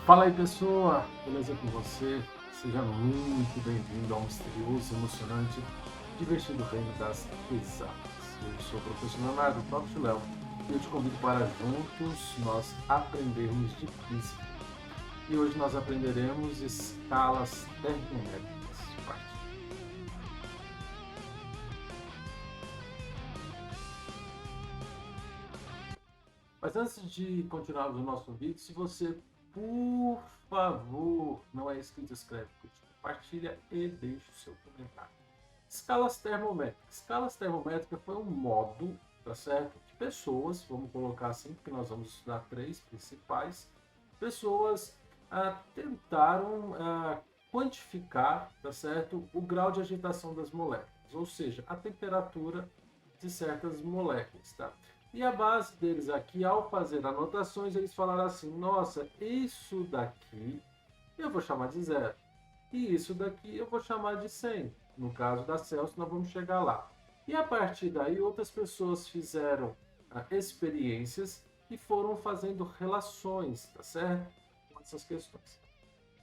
Fala aí, pessoa, beleza com você? Seja muito bem-vindo ao misterioso, emocionante, divertido reino das exatas. Eu sou o professor Leonardo Próprio Léo e eu te convido para juntos nós aprendermos de física. E hoje nós aprenderemos escalas termométricas. Parte. Mas antes de continuarmos o nosso vídeo, se você, por favor, não é inscrito, inscreve, curte, compartilha e deixe o seu comentário. Escalas termométricas. Escalas termométricas foi um modo, tá certo? De pessoas, vamos colocar assim, porque nós vamos estudar três principais. Pessoas tentaram quantificar, tá certo? O grau de agitação das moléculas, ou seja, a temperatura de certas moléculas, tá? E a base deles aqui, ao fazer anotações, eles falaram assim: nossa, isso daqui eu vou chamar de zero. E isso daqui eu vou chamar de 100. No caso da Celsius, nós vamos chegar lá. E a partir daí, outras pessoas fizeram experiências e foram fazendo relações, tá certo? Com essas questões.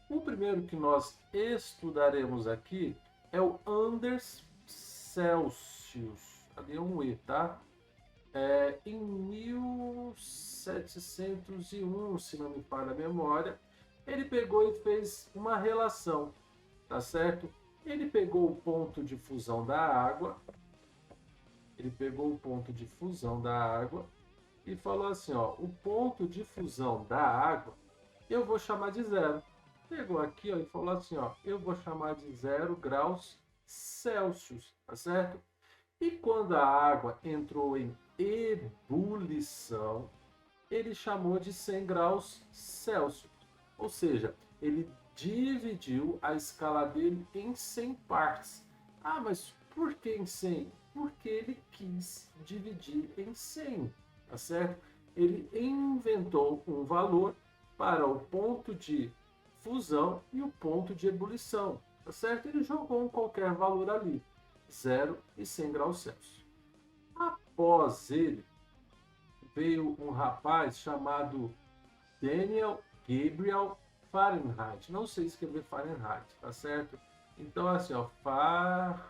O primeiro que nós estudaremos aqui é o Anders Celsius. Ali é um E, tá? Em 1701, se não me falha a memória, ele pegou e fez uma relação, tá certo? Ele pegou o ponto de fusão da água, e falou assim, ó, o ponto de fusão da água eu vou chamar de zero. Pegou aqui, ó, e falou assim, ó, eu vou chamar de 0 graus Celsius, tá certo? E quando a água entrou em ebulição, ele chamou de 100 graus Celsius. Ou seja, ele dividiu a escala dele em 100 partes. Ah, mas por que em 100? Porque ele quis dividir em 100, tá certo? Ele inventou um valor para o ponto de fusão e o ponto de ebulição, tá certo? Ele jogou um qualquer valor ali, 0 e 100 graus Celsius. Após ele, veio um rapaz chamado Daniel Gabriel Fahrenheit. Não sei escrever Fahrenheit, tá certo? Então, assim, ó, Fahrenheit,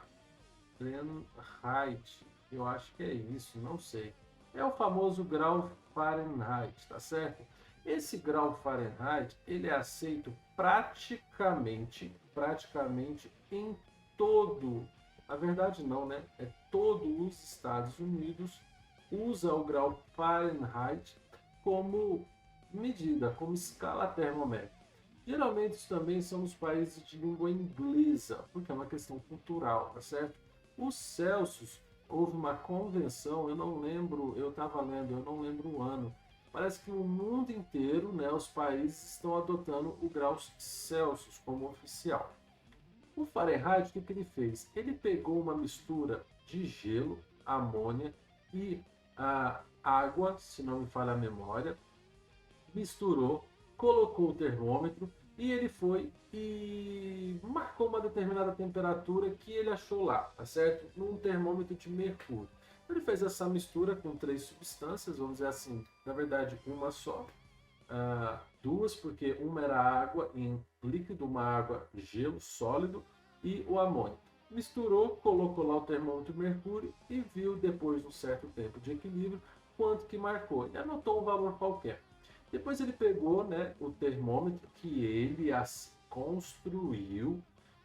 eu acho que é isso, não sei. É o famoso grau Fahrenheit, tá certo? Esse grau Fahrenheit, ele é aceito praticamente em todo, na verdade não, né? É todos os Estados Unidos usa o grau Fahrenheit como medida, como escala termométrica. Geralmente isso também são os países de língua inglesa, porque é uma questão cultural, tá certo? Os Celsius, houve uma convenção, eu não lembro, eu estava lendo, eu não lembro o ano. Parece que no mundo inteiro, né, os países estão adotando o grau Celsius como oficial. O Fahrenheit, o que ele fez? Ele pegou uma mistura de gelo, amônia e a água, se não me falha a memória, misturou, colocou o termômetro e ele foi e marcou uma determinada temperatura que ele achou lá, tá certo? Num termômetro de mercúrio. Ele fez essa mistura com três substâncias, vamos dizer assim, na verdade uma só, duas, porque uma era água em líquido, uma água gelo sólido e o amônio. Misturou, colocou lá o termômetro de mercúrio e viu depois de um certo tempo de equilíbrio quanto que marcou. Ele anotou um valor qualquer. Depois ele pegou, né, o termômetro que ele construiu,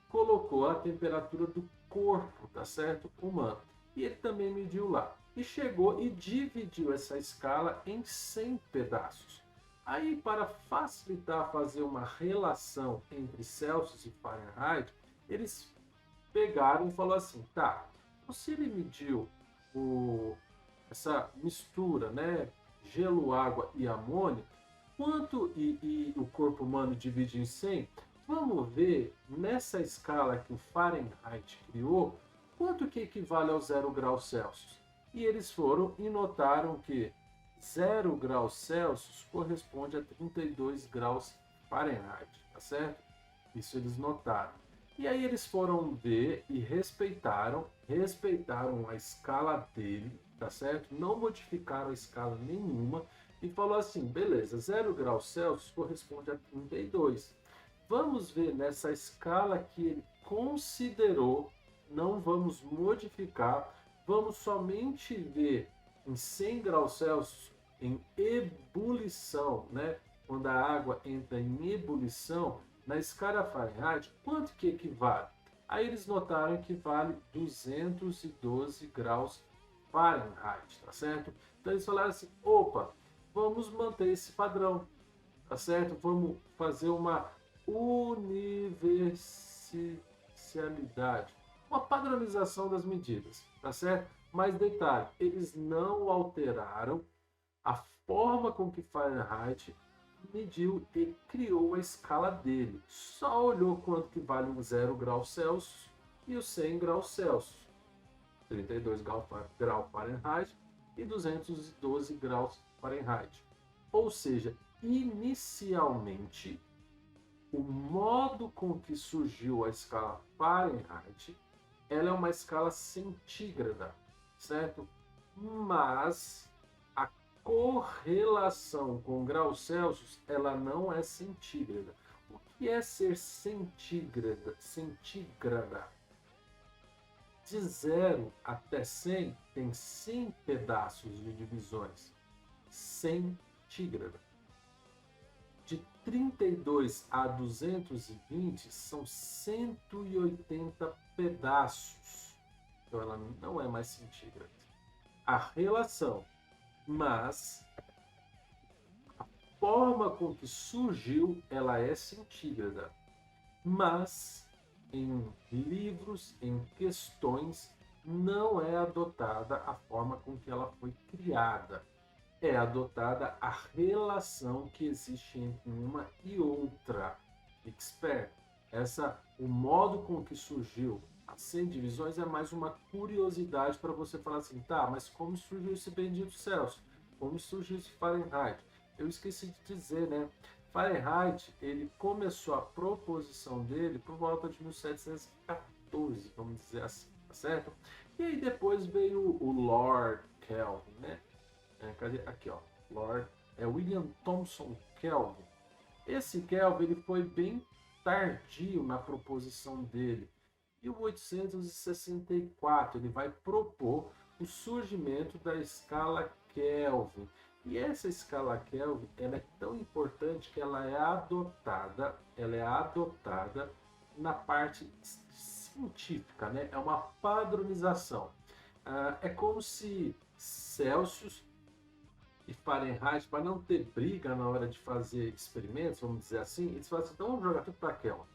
colocou a temperatura do corpo, tá certo? Humano. E ele também mediu lá. E chegou e dividiu essa escala em 100 pedaços. Aí, para facilitar fazer uma relação entre Celsius e Fahrenheit, eles pegaram e falaram assim, tá, se ele mediu essa mistura, né, gelo, água e amônio, quanto e o corpo humano divide em 100, vamos ver nessa escala que o Fahrenheit criou, quanto que equivale ao 0 graus Celsius. E eles foram e notaram que 0 graus Celsius corresponde a 32 graus Fahrenheit, tá certo? Isso eles notaram. E aí eles foram ver e respeitaram a escala dele, tá certo? Não modificaram a escala nenhuma e falou assim, beleza, 0 graus Celsius corresponde a 32. Vamos ver nessa escala que ele considerou, não vamos modificar, vamos somente ver em 100 graus Celsius em ebulição, né? Quando a água entra em ebulição, na escala Fahrenheit, quanto que equivale? Aí eles notaram que vale 212 graus Fahrenheit, tá certo? Então eles falaram assim, opa, vamos manter esse padrão, tá certo? Vamos fazer uma universalidade, uma padronização das medidas, tá certo? Mas detalhe, eles não alteraram a forma com que Fahrenheit mediu e criou a escala dele. Só olhou quanto que vale o 0 graus Celsius e o 100 graus Celsius. 32 graus Fahrenheit e 212 graus Fahrenheit. Ou seja, inicialmente, o modo com que surgiu a escala Fahrenheit, ela é uma escala centígrada, certo? Mas a correlação com graus Celsius, ela não é centígrada. O que é ser centígrada? De 0 até 100 tem 100 pedaços de divisões. Centígrada. De 32 a 220 são 180 pedaços. Então ela não é mais centígrada. A relação, mas a forma com que surgiu, ela é centígrada. Mas em livros, em questões, não é adotada a forma com que ela foi criada. É adotada a relação que existe entre uma e outra. Fique esperto. O modo com que surgiu as 100 divisões é mais uma curiosidade para você falar assim, tá, mas como surgiu esse bendito Celsius? Como surgiu esse Fahrenheit? Eu esqueci de dizer, né? Fahrenheit, ele começou a proposição dele por volta de 1714, vamos dizer assim, tá certo? E aí depois veio o Lord Kelvin, né? Cadê? Aqui, ó. William Thomson Kelvin. Esse Kelvin ele foi bem tardio na proposição dele. Em 1864 ele vai propor o surgimento da escala Kelvin. E essa escala Kelvin ela é tão importante que ela é adotada na parte científica, né? É uma padronização. É como se Celsius e Fahrenheit, para não ter briga na hora de fazer experimentos, vamos dizer assim, eles falam assim, então vamos jogar tudo para Kelvin.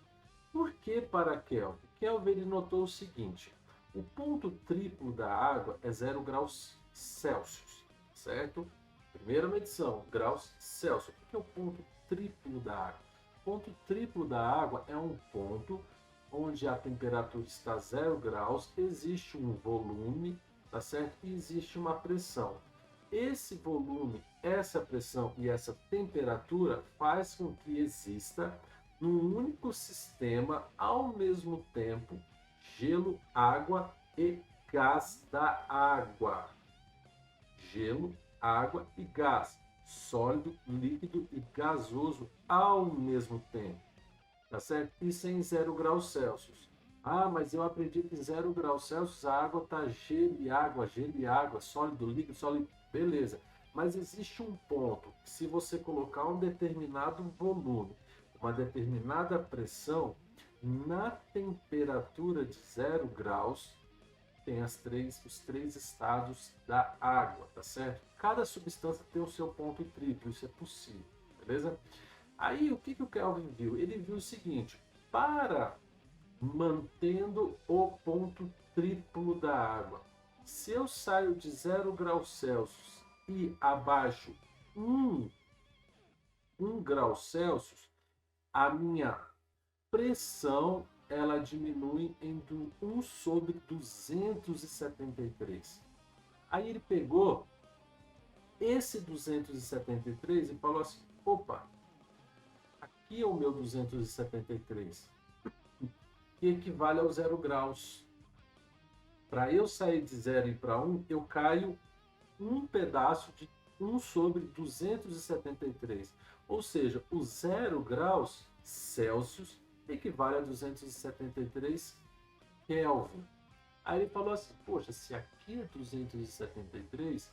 Por que para Kelvin? Kelvin ele notou o seguinte, o ponto triplo da água é 0 graus Celsius, certo? Primeira medição, graus Celsius. O que é o ponto triplo da água? O ponto triplo da água é um ponto onde a temperatura está 0 graus, existe um volume, tá certo? E existe uma pressão. Esse volume, essa pressão e essa temperatura faz com que exista num único sistema, ao mesmo tempo, gelo, água e gás da água. Gelo, água e gás. Sólido, líquido e gasoso ao mesmo tempo. Tá certo? Isso é em 0 graus Celsius. Ah, mas eu aprendi que em 0 graus Celsius a água está gelo e água, sólido, líquido, sólido. Beleza. Mas existe um ponto que se você colocar um determinado volume, uma determinada pressão, na temperatura de 0 graus, tem os três estados da água, tá certo? Cada substância tem o seu ponto triplo, isso é possível, beleza? Aí, o que o Kelvin viu? Ele viu o seguinte, mantendo o ponto triplo da água, se eu saio de 0 graus Celsius e abaixo 1 grau Celsius, a minha pressão ela diminui em 1 sobre 273. Aí ele pegou esse 273 e falou assim, opa, aqui é o meu 273, que equivale ao 0 graus. Para eu sair de 0 e para 1, eu caio um pedaço de 1 sobre 273. Ou seja, o 0 graus Celsius equivale a 273 Kelvin. Aí ele falou assim, poxa, se aqui é 273,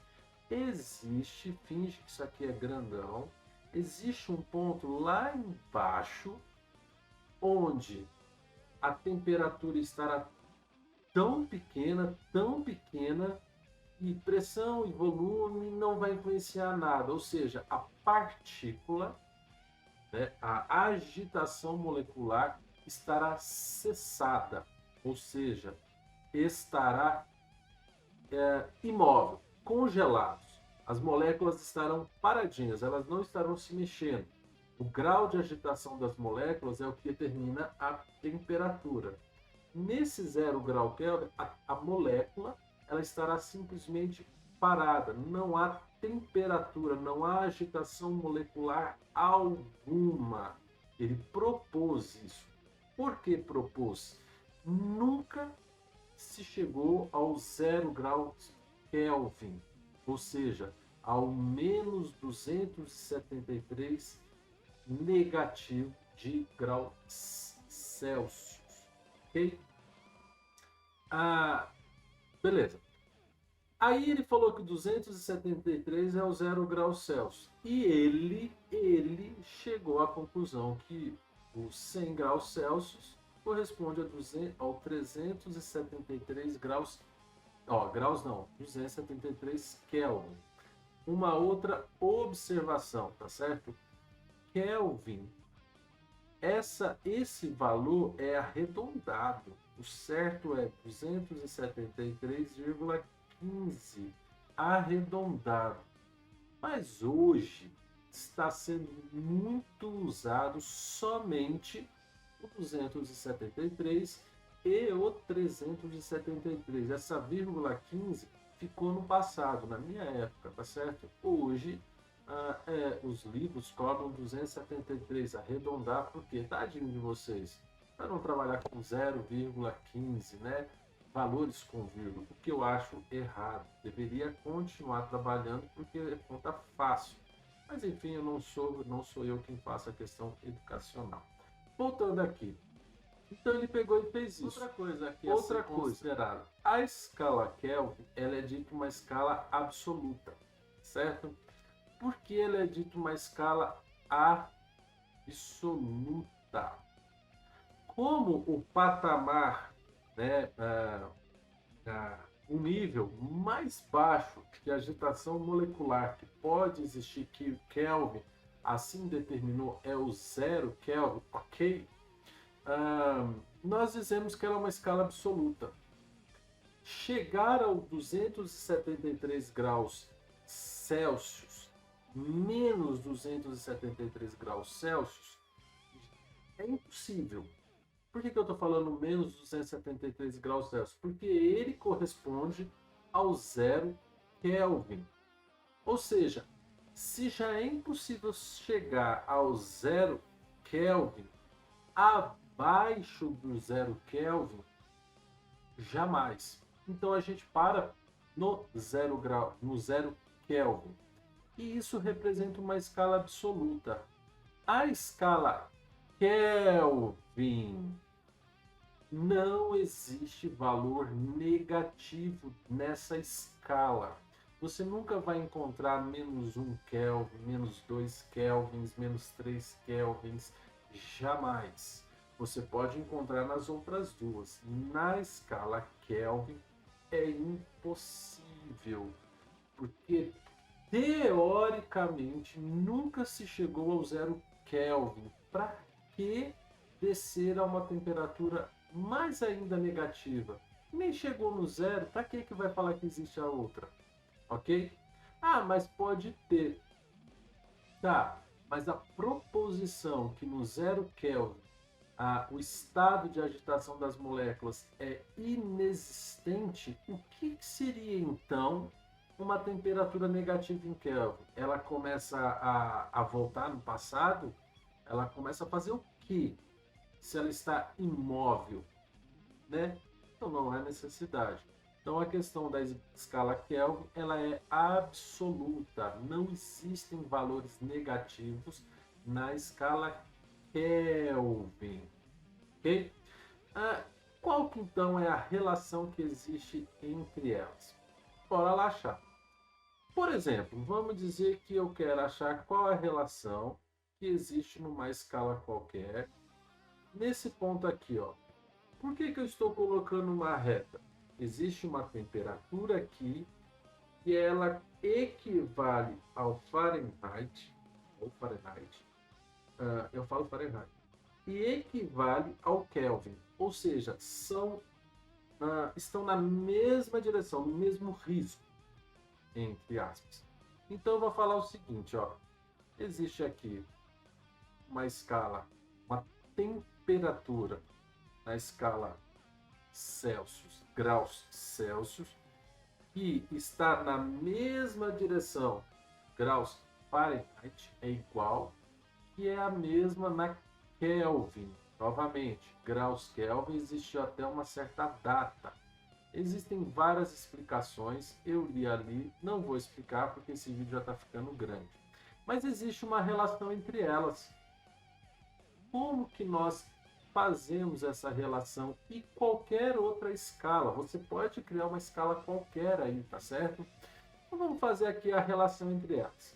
existe, finge que isso aqui é grandão, existe um ponto lá embaixo onde a temperatura estará tão pequena, e pressão e volume não vai influenciar nada, ou seja, a partícula, né, a agitação molecular estará cessada, ou seja, estará imóvel, congelados. As moléculas estarão paradinhas, elas não estarão se mexendo. O grau de agitação das moléculas é o que determina a temperatura. Nesse 0 grau Kelvin, a molécula ela estará simplesmente parada. Não há temperatura, não há agitação molecular alguma. Ele propôs isso. Por que propôs? Nunca se chegou ao 0 graus Kelvin, ou seja, ao menos 273 negativo de graus Celsius. Ok? Beleza. Aí ele falou que 273 é o 0 graus Celsius. E ele chegou à conclusão que os 100 graus Celsius corresponde ao 373 graus. Graus não, 273 Kelvin. Uma outra observação, tá certo? Kelvin, esse valor é arredondado. O certo é 273,15 arredondado. Mas hoje está sendo muito usado somente o 273 e o 373. Essa vírgula 15 ficou no passado, na minha época, tá certo? Hoje os livros cobram 273, arredondar, porque tadinho de vocês, para não trabalhar com 0,15, né? Valores com vírgula, o que eu acho errado. Deveria continuar trabalhando porque é conta fácil. Mas enfim, não sou eu quem faça a questão educacional. Voltando aqui. Então ele pegou e fez isso. Outra coisa aqui considerada. A escala Kelvin, ela é dita uma escala absoluta, certo? Por que ela é dita uma escala absoluta? Como o patamar, né, um nível mais baixo de agitação molecular que pode existir, que o Kelvin assim determinou, é o 0 Kelvin, ok? Nós dizemos que ela é uma escala absoluta. Chegar ao 273 graus Celsius, menos 273 graus Celsius, é impossível. Por que eu estou falando menos 273 graus Celsius? Porque ele corresponde ao 0 Kelvin. Ou seja, se já é impossível chegar ao 0 Kelvin, abaixo do 0 Kelvin, jamais. Então a gente para no 0 grau, no 0 Kelvin. E isso representa uma escala absoluta. A escala Kelvin, não existe valor negativo nessa escala. Você nunca vai encontrar menos 1 Kelvin, menos 2 Kelvins, menos 3 Kelvins, jamais. Você pode encontrar nas outras duas. Na escala Kelvin é impossível, porque teoricamente nunca se chegou ao 0 Kelvin. Para que descer a uma temperatura mais ainda negativa? Nem chegou no 0, para que vai falar que existe a outra? Ok? Mas pode ter. Tá, mas a proposição que no 0 Kelvin o estado de agitação das moléculas é inexistente, o que seria então uma temperatura negativa em Kelvin? Ela começa a voltar no passado? Ela começa a fazer o quê? Se ela está imóvel, né? Então não há necessidade. Então a questão da escala Kelvin, ela é absoluta, não existem valores negativos na escala Kelvin, ok? Ah, qual que então é a relação que existe entre elas? Bora lá achar. Por exemplo, vamos dizer que eu quero achar qual é a relação que existe numa escala qualquer. Nesse ponto aqui, ó. Por que eu estou colocando uma reta? Existe uma temperatura aqui e ela equivale ao Fahrenheit, ou Fahrenheit, eu falo Fahrenheit, e equivale ao Kelvin, ou seja, estão na mesma direção, no mesmo risco, entre aspas. Então eu vou falar o seguinte, ó, existe aqui uma escala, uma temperatura na escala Celsius, graus Celsius, que está na mesma direção, graus Fahrenheit é igual, que é a mesma na Kelvin. Novamente, graus Kelvin existiu até uma certa data. Existem várias explicações, eu li ali, não vou explicar porque esse vídeo já está ficando grande. Mas existe uma relação entre elas. Como que nós fazemos essa relação e qualquer outra escala? Você pode criar uma escala qualquer aí, tá certo? Então vamos fazer aqui a relação entre elas.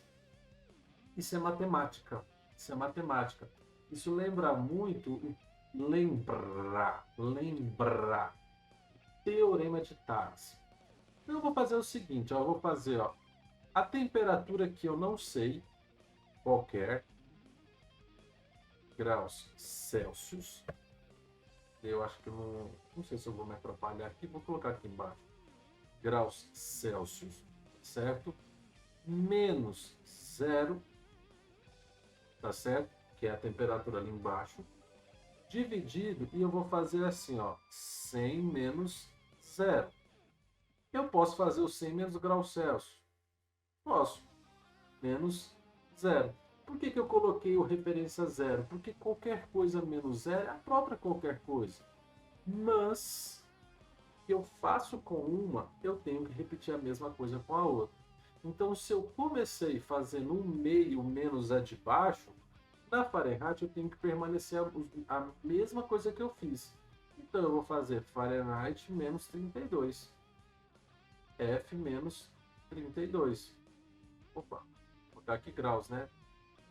Isso é matemática. Isso é matemática. Isso lembra muito, lembra, Teorema de Tales. Então eu vou fazer o seguinte, ó, eu vou fazer, ó, a temperatura que eu não sei, qualquer, graus Celsius. Eu acho que eu não sei se eu vou me atrapalhar aqui, vou colocar aqui embaixo. Graus Celsius, certo? Menos zero, tá certo? Que é a temperatura ali embaixo. Dividido, e eu vou fazer assim, ó, 100 menos zero. Eu posso fazer o 100 menos graus Celsius? Posso. Menos zero. Por que eu coloquei o referência zero? Porque qualquer coisa menos zero é a própria qualquer coisa. Mas eu faço com uma, eu tenho que repetir a mesma coisa com a outra. Então, se eu comecei fazendo um meio menos a de baixo, na Fahrenheit eu tenho que permanecer a mesma coisa que eu fiz. Então, eu vou fazer Fahrenheit menos 32. F menos 32. Opa, vou botar aqui graus, né?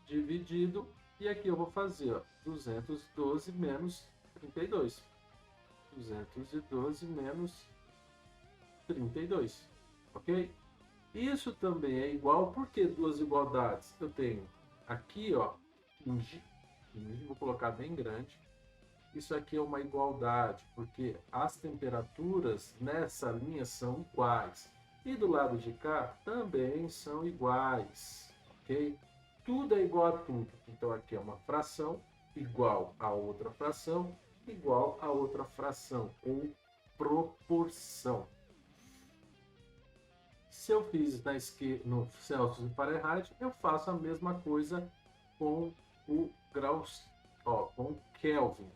Dividido, e aqui eu vou fazer, ó, 212 menos 32. 212 menos 32, ok? Isso também é igual, porque duas igualdades? Eu tenho aqui, ó, 15, vou colocar bem grande. Isso aqui é uma igualdade, porque as temperaturas nessa linha são iguais. E do lado de cá também são iguais, ok? Tudo é igual a tudo. Então aqui é uma fração igual a outra fração, igual a outra fração, ou proporção. Se eu fiz no Celsius e Fahrenheit, eu faço a mesma coisa com o graus, ó, com o Kelvin.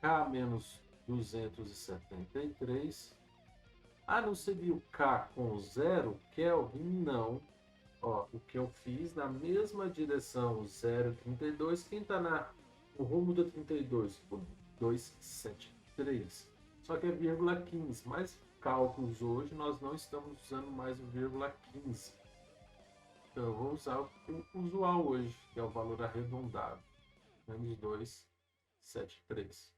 K menos 273. Não seria o K com zero? Kelvin? Não. Ó, o que eu fiz na mesma direção 0,32. Quem está no rumo do 32? O 273. Só que é vírgula 15. Mas cálculos hoje nós não estamos usando mais o vírgula 15. Então eu vou usar o usual hoje, que é o valor arredondado. Menos 273.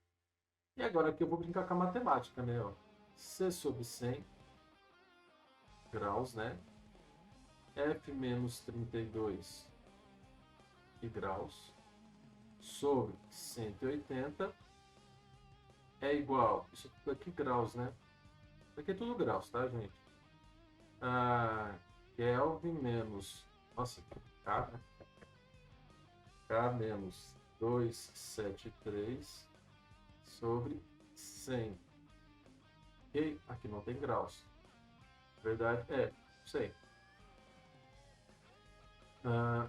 E agora aqui eu vou brincar com a matemática, né? Ó. C sobre 100 graus, né? F menos 32 graus sobre 180 é igual, isso tudo aqui graus, né? Isso aqui é tudo graus, tá, gente? Kelvin menos, nossa, K, né? K menos 273 sobre 100. Ok? Aqui não tem graus. Verdade? É, 100.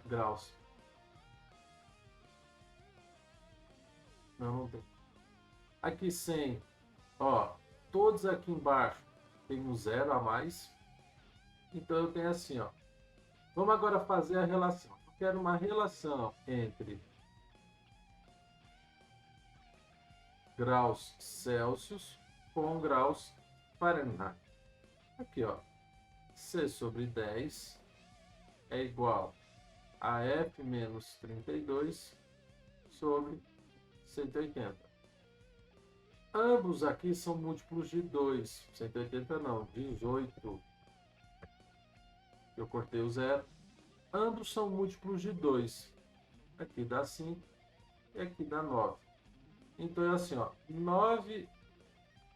Graus. Não tem. Aqui 100, ó, todos aqui embaixo têm um zero a mais. Então eu tenho assim, ó. Vamos agora fazer a relação. Eu quero uma relação entre graus Celsius com graus Fahrenheit. Aqui, ó. C sobre 10 é igual a F menos 32 sobre 180. Ambos aqui são múltiplos de 2. 180 não, 18. Eu cortei o zero. Ambos são múltiplos de 2. Aqui dá 5 e aqui dá 9. Então é assim, ó, 9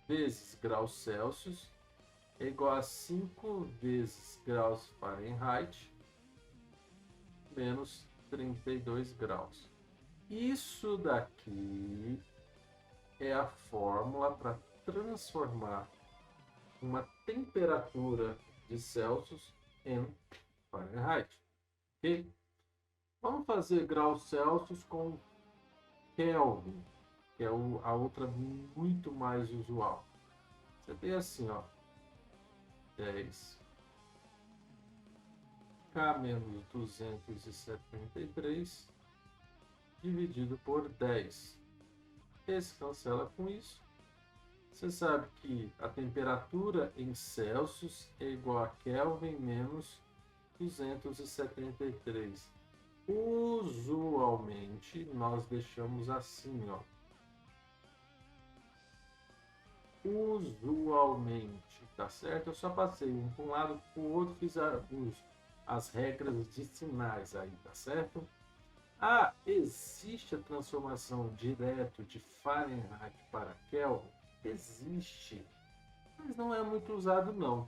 vezes graus Celsius é igual a 5 vezes graus Fahrenheit menos 32 graus. Isso daqui é a fórmula para transformar uma temperatura de Celsius em Fahrenheit. Ok? Vamos fazer graus Celsius com Kelvin, que é a outra muito mais usual. Você tem assim, ó, 10 K menos 273 dividido por 10. Esse cancela com isso. Você sabe que a temperatura em Celsius é igual a Kelvin menos 273. Usualmente, nós deixamos assim, ó. Usualmente, tá certo? Eu só passei um para um lado para o outro, fiz as regras de sinais aí, tá certo? Ah, existe a transformação direto de Fahrenheit para Kelvin? Existe, mas não é muito usado não.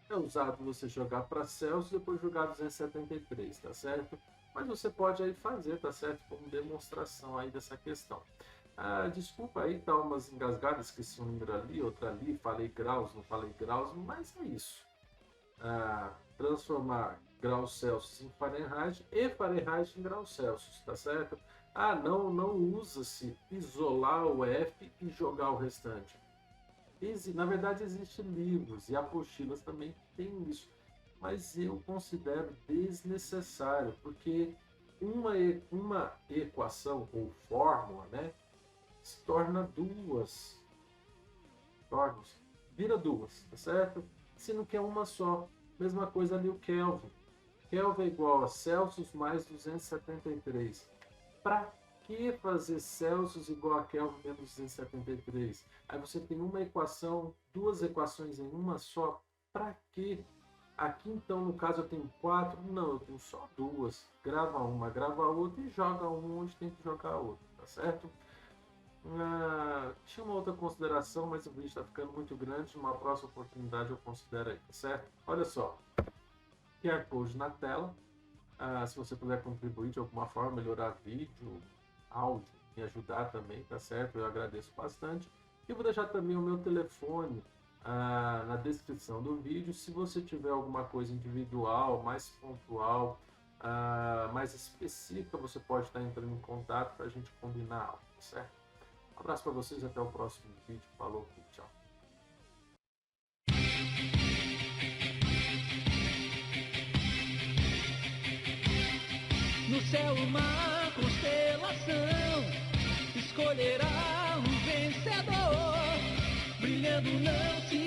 É usado você jogar para Celsius e depois jogar 273, tá certo? Mas você pode aí fazer, tá certo? Como demonstração aí dessa questão. Ah, desculpa aí, tá umas engasgadas, esqueci um número ali, outra ali, falei graus, não falei graus, mas é isso. Transformar graus Celsius em Fahrenheit e Fahrenheit em graus Celsius, tá certo? Ah, não usa-se isolar o F e jogar o restante. Na verdade, existem livros e apostilas também que tem isso, mas eu considero desnecessário, porque uma equação ou fórmula, né, se torna duas. Vira duas, tá certo? Se não quer uma só. Mesma coisa ali o Kelvin. Kelvin é igual a Celsius mais 273. Para que fazer Celsius igual a Kelvin menos 273? Aí você tem uma equação, duas equações em uma só. Para quê? Aqui então, no caso, eu tenho 4. Não, eu tenho só duas. Grava uma, grava a outra e joga uma onde tem que jogar a outra, tá certo? Tinha uma outra consideração, mas o vídeo está ficando muito grande. Numa próxima oportunidade eu considero aí, tá certo? Olha só, QR Code na tela. Se você puder contribuir de alguma forma, melhorar vídeo, áudio, me ajudar também, tá certo? Eu agradeço bastante. E vou deixar também o meu telefone na descrição do vídeo. Se você tiver alguma coisa individual, mais pontual, mais específica, você pode estar entrando em contato para a gente combinar algo, tá certo? Um abraço para vocês, até o próximo vídeo. Falou, tchau. No céu uma constelação escolherá um vencedor, brilhando não se